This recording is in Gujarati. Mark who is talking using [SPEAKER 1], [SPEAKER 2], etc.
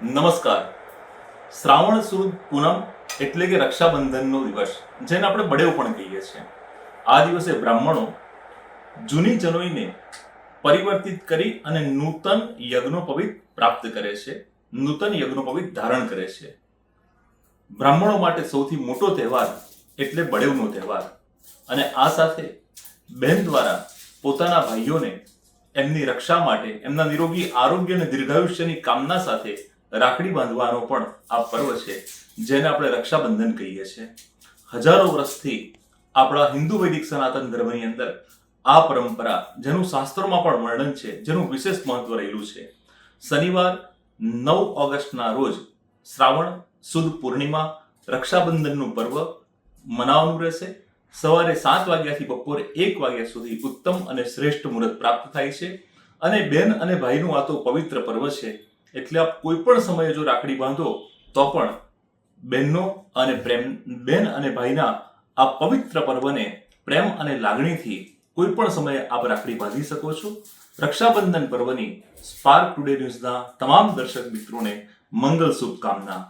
[SPEAKER 1] નમસ્કાર. શ્રાવણ સુદ પૂનમ એટલે કે રક્ષાબંધનનો દિવસ, જેને આપણે બળેવ પણ કહીએ છીએ. આ દિવસે બ્રાહ્મણો જૂની જનોઈને પરિવર્તિત કરી અને નૂતન યજ્ઞોપવિત પ્રાપ્ત કરે છે, નૂતન યજ્ઞોપવિત ધારણ કરે છે. બ્રાહ્મણો માટે સૌથી મોટો તહેવાર એટલે બળેવનો તહેવાર, અને આ સાથે બહેન દ્વારા પોતાના ભાઈઓને એમની રક્ષા માટે, એમના નિરોગી આરોગ્ય અને દીર્ઘાયુષ્યની કામના સાથે રાખડી બાંધવાનો પણ આ પર્વ છે, જેને આપણે રક્ષાબંધન કહીએ છીએ. હજારો વર્ષથી આપણા હિન્દુ વૈદિક સનાતન ધર્મની અંદર આ પરંપરા, જેનું શાસ્ત્રોમાં પણ વર્ણન છે, જેનું વિશેષ મહત્વ રહેલું છે. શનિવાર 9 ઓગસ્ટના રોજ શ્રાવણ સુદ પૂર્ણિમા રક્ષાબંધનનું પર્વ મનાવવાનું રહેશે. સવારે 7 વાગ્યાથી બપોરે 1 વાગ્યા સુધી ઉત્તમ અને શ્રેષ્ઠ મુહૂર્ત પ્રાપ્ત થાય છે. અને બેન અને ભાઈનું આ તો પવિત્ર પર્વ છે, એટલે આપ કોઈ પણ સમયે જો રાખડી બાંધો તો પણ બેન અને ભાઈના આ પવિત્ર પર્વને પ્રેમ અને લાગણીથી કોઈ પણ સમયે આપ રાખડી બાંધી શકો છો. રક્ષાબંધન પર્વની સ્પાર્ક ટુડે ન્યૂઝના તમામ દર્શક મિત્રોને મંગલ શુભકામના.